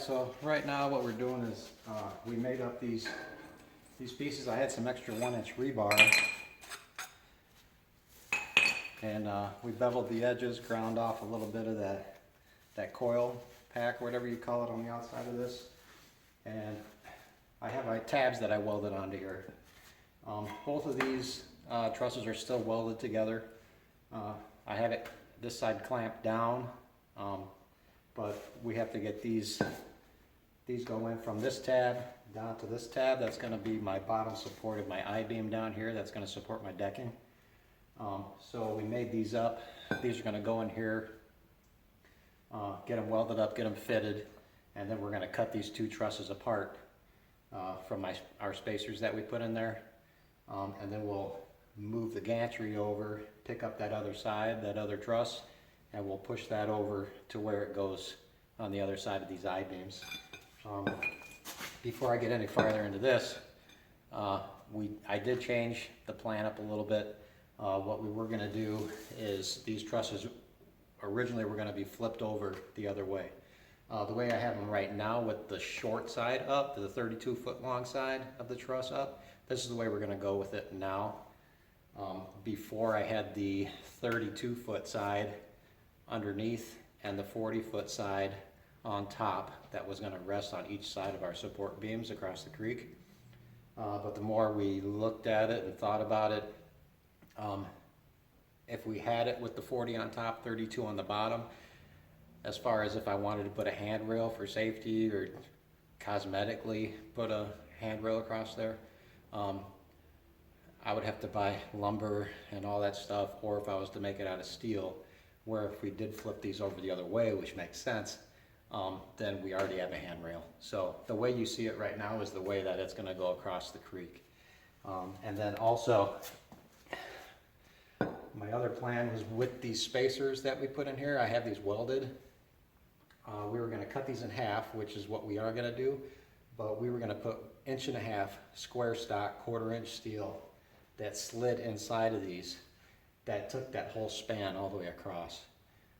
so right now what we're doing is we made up these pieces. I had some extra 1-inch rebar, and we beveled the edges, ground off a little bit of that coil pack, whatever you call it, on the outside of this. And I have my tabs that I welded onto here. Both of these trusses are still welded together. I have it this side clamped down, but we have to get these go in from this tab down to this tab. That's going to be my bottom support of my I-beam down here. That's going to support my decking. So we made these up. These are going to go in here, get them welded up, get them fitted, and then we're going to cut these two trusses apart from our spacers that we put in there. And then we'll move the gantry over, pick up that other side, that other truss, and we'll push that over to where it goes on the other side of these I-beams. Before I get any farther into this, I did change the plan up a little bit. What we were going to do is these trusses originally were going to be flipped over the other way. The way I have them right now, with the short side up, the 32-foot long side of the truss up, this is the way we're going to go with it now. Before, I had the 32-foot side underneath and the 40-foot side on top that was going to rest on each side of our support beams across the creek. But the more we looked at it and thought about it, if we had it with the 40 on top, 32 on the bottom, as far as if I wanted to put a handrail for safety or cosmetically put a handrail across there, I would have to buy lumber and all that stuff, or if I was to make it out of steel, where if we did flip these over the other way, which makes sense, then we already have a handrail. So the way you see it right now is the way that it's going to go across the creek. And then also, my other plan was with these spacers that we put in here, I have these welded. We were going to cut these in half, which is what we are going to do, but we were going to put 1.5 inch square stock 1/4 inch steel that slid inside of these, that took that whole span all the way across.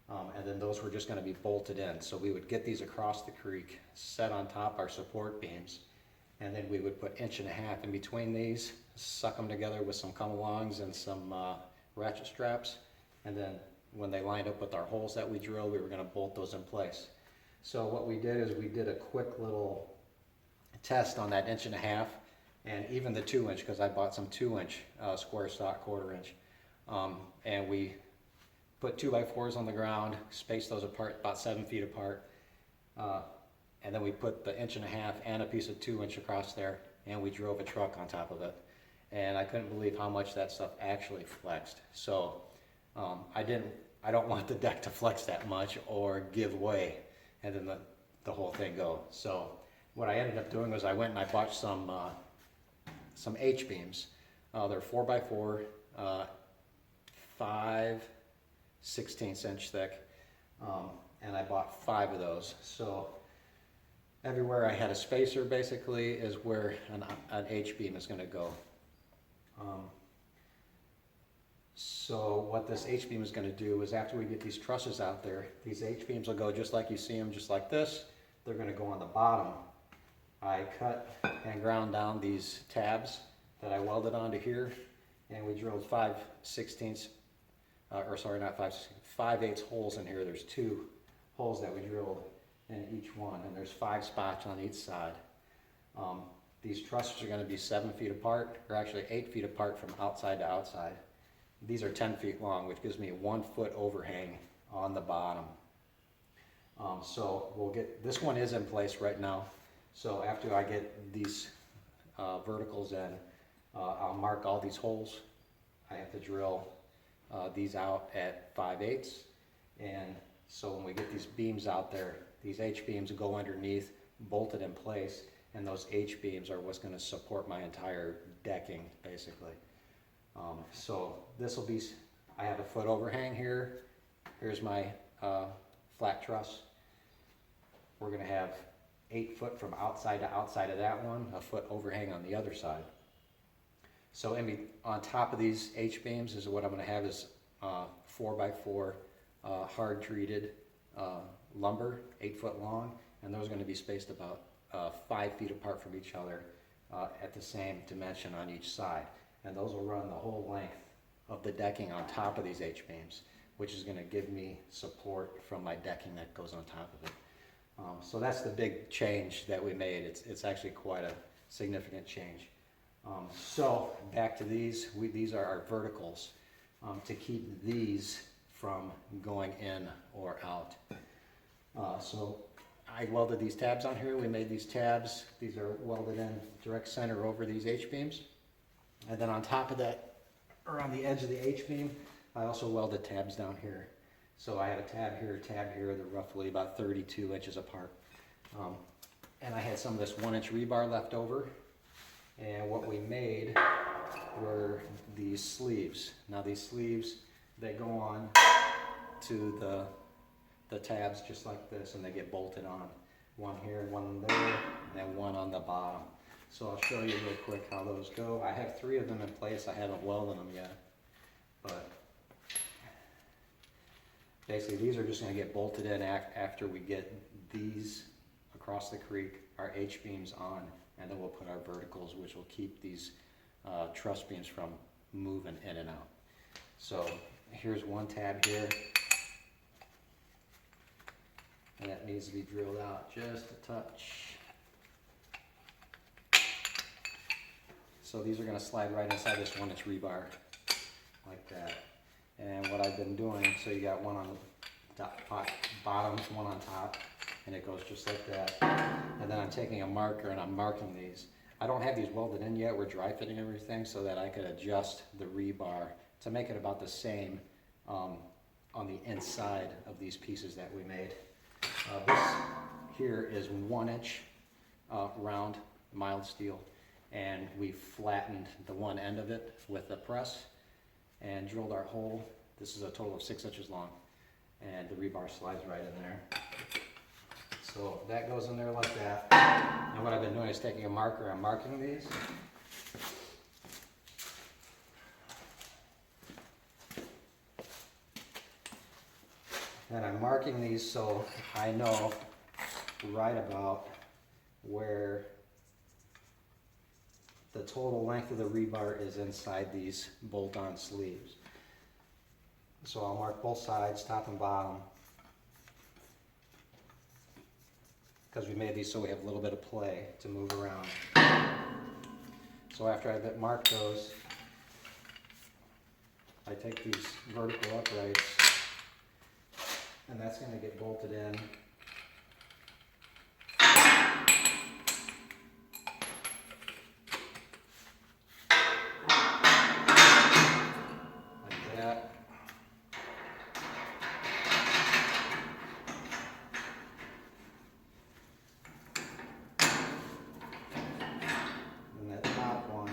And then those were just going to be bolted in. So we would get these across the creek, set on top our support beams, and then we would put 1.5 inches in between these, suck them together with some come-alongs and some ratchet straps, and then when they lined up with our holes that we drilled, we were going to bolt those in place. So what we did is we did a quick little test on that 1.5 inch and even the 2 inch, because I bought some 2 inch square stock 1/4 inch. And we put 2x4s on the ground, spaced those apart about 7 feet apart, and then we put the 1.5 inch and a piece of 2 inch across there, and we drove a truck on top of it. And I couldn't believe how much that stuff actually flexed. So I don't want the deck to flex that much or give way and then the whole thing go. So what I ended up doing was I went and I bought some H-beams. They're 4x4, 5/16 inch thick, and I bought 5 of those. So everywhere I had a spacer basically is where an H-beam is going to go. So what this H-beam is going to do is, after we get these trusses out there, these H-beams will go just like you see them, just like this. They're going to go on the bottom. I cut and ground down these tabs that I welded onto here, and we drilled 5/16, or sorry, not 5/8 holes in here. There's 2 holes that we drilled in each one, and there's 5 spots on each side. These trusses are going to be 7 feet apart, or actually 8 feet apart from outside to outside. These are 10 feet long, which gives me a 1 foot overhang on the bottom. So we'll get, this one is in place right now. So after I get these verticals in, I'll mark all these holes. I have to drill these out at 5/8. And so when we get these beams out there, these H-beams go underneath, bolted in place, and those H-beams are what's going to support my entire decking, basically. So this will be, I have a foot overhang here. Here's my flat truss. We're going to have 8 foot from outside to outside of that one, a foot overhang on the other side. So on top of these H-beams is what I'm going to have is 4x4 hard treated lumber, 8 foot long, and those are going to be spaced about 5 feet apart from each other at the same dimension on each side. And those will run the whole length of the decking on top of these H-beams, which is going to give me support from my decking that goes on top of it. So that's the big change that we made. It's actually quite a significant change. So back to these, these are our verticals to keep these from going in or out. So I welded these tabs on here. We made these tabs. These are welded in direct center over these H-beams. And then on top of that, or on the edge of the H-beam, I also welded tabs down here. So I had a tab here, they're roughly about 32 inches apart. And I had some of this 1-inch rebar left over. And what we made were these sleeves. Now these sleeves, they go on to the tabs just like this, and they get bolted on. One here, one there, and then one on the bottom. So I'll show you real quick how those go. I have 3 of them in place. I haven't welded them yet, but basically these are just going to get bolted in after we get these across the creek, our H-beams on, and then we'll put our verticals, which will keep these truss beams from moving in and out. So here's one tab here, and that needs to be drilled out just a touch. So these are going to slide right inside this 1-inch rebar like that. And what I've been doing, so you got one on the bottom, one on top, and it goes just like that. And then I'm taking a marker and I'm marking these. I don't have these welded in yet. We're dry fitting everything so that I could adjust the rebar to make it about the same on the inside of these pieces that we made. This here is 1-inch round mild steel, and we flattened the one end of it with a press and drilled our hole. This is a total of 6 inches long, and the rebar slides right in there. So that goes in there like that. And what I've been doing is taking a marker and marking these. And I'm marking these so I know right about where the total length of the rebar is inside these bolt-on sleeves. So I'll mark both sides, top and bottom, because we made these so we have a little bit of play to move around. So after I've marked those, I take these vertical uprights, and that's going to get bolted in. Like that. And that top one,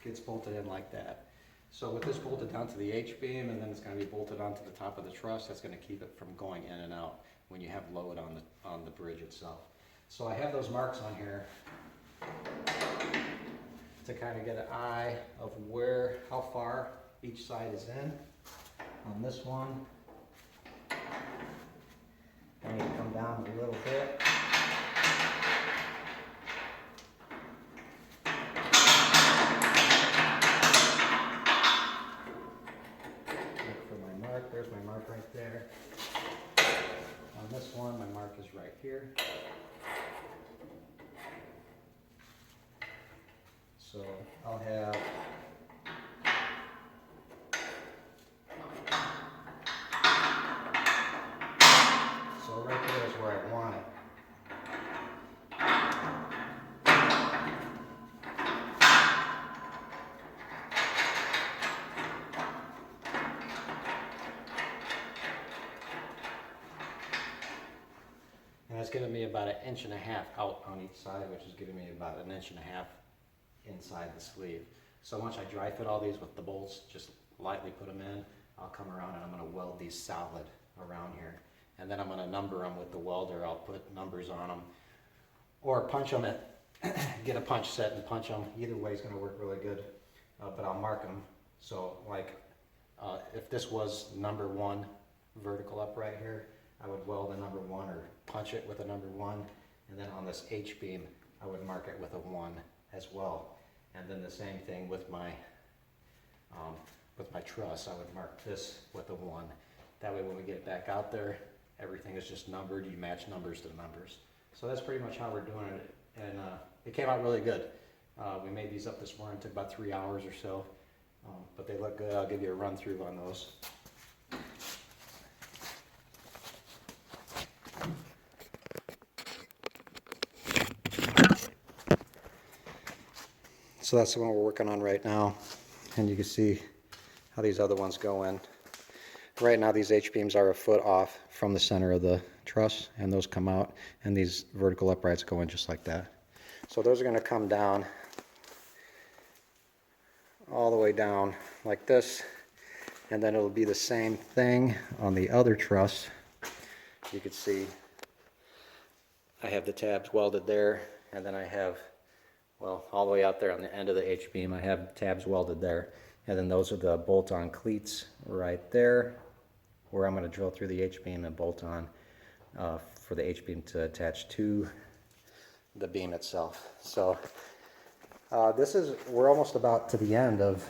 gets bolted in like that. So with this bolted down to the H-beam, and then it's going to be bolted onto the top of the truss, that's going to keep it from going in and out when you have load on the bridge itself. So I have those marks on here to kind of get an eye of how far each side is in. On this one, I need to come down a little bit. There's my mark right there. On this one, my mark is right here. So I'll have right there is where I want it. And that's giving me about 1.5 inches out on each side, which is giving me about 1.5 inches inside the sleeve. So once I dry fit all these with the bolts, just lightly put them in, I'll come around and I'm going to weld these solid around here. And then I'm going to number them with the welder. I'll put numbers on them or punch them at get a punch set and punch them. Either way is going to work really good, but I'll mark them. So like if this was number 1 vertical upright here, I would weld a number 1 or punch it with a number 1, and then on this H-beam I would mark it with a 1 as well. And then the same thing with my truss, I would mark this with a 1. That way when we get it back out there, everything is just numbered, you match numbers to numbers. So that's pretty much how we're doing it, and it came out really good. We made these up this morning, took about 3 hours or so, but they look good. I'll give you a run through on those. So that's the one we're working on right now, and you can see how these other ones go in. Right now these H-beams are a foot off from the center of the truss, and those come out, and these vertical uprights go in just like that. So those are going to come down all the way down like this, and then it'll be the same thing on the other truss. You can see I have the tabs welded there, and then I have, well, all the way out there on the end of the H-beam, I have tabs welded there. And then those are the bolt-on cleats right there, where I'm going to drill through the H-beam and bolt on for the H-beam to attach to the beam itself. So we're almost about to the end of,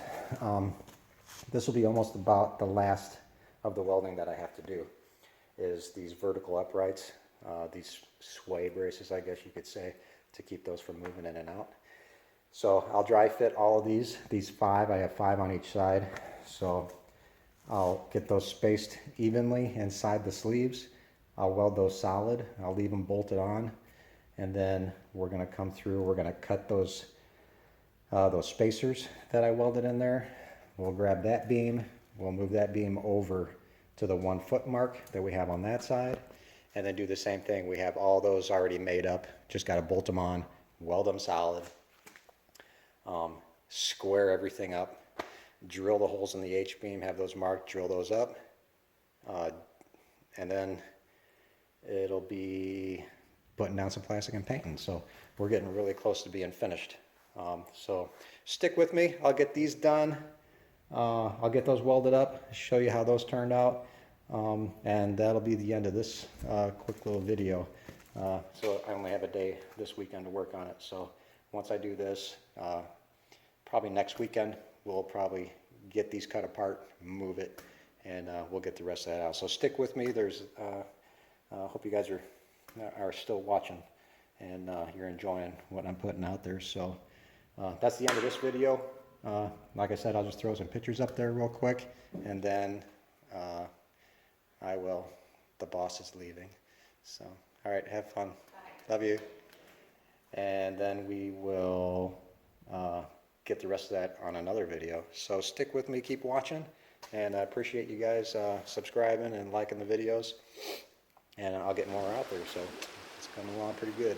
this will be almost about the last of the welding that I have to do, is these vertical uprights, these sway braces, I guess you could say, to keep those from moving in and out. So I'll dry fit all of these 5, I have 5 on each side. So I'll get those spaced evenly inside the sleeves. I'll weld those solid, I'll leave them bolted on, and then we're gonna come through, we're gonna cut those spacers that I welded in there. We'll grab that beam, we'll move that beam over to the 1 foot mark that we have on that side, and then do the same thing. We have all those already made up, just gotta bolt them on, weld them solid, square everything up, drill the holes in the H-beam, have those marked, drill those up, and then it'll be putting down some plastic and painting. So we're getting really close to being finished. So stick with me, I'll get these done, I'll get those welded up, show you how those turned out, and that'll be the end of this quick little video. So I only have a day this weekend to work on it, so once I do this, probably next weekend, we'll probably get these cut apart, move it, and we'll get the rest of that out. So stick with me. There's, hope you guys are still watching, and you're enjoying what I'm putting out there. So that's the end of this video. Like I said, I'll just throw some pictures up there real quick, and then the boss is leaving. So, all right, have fun. Bye. Love you. And then we will get the rest of that on another video. So stick with me, keep watching, and I appreciate you guys subscribing and liking the videos, and I'll get more out there, so it's coming along pretty good.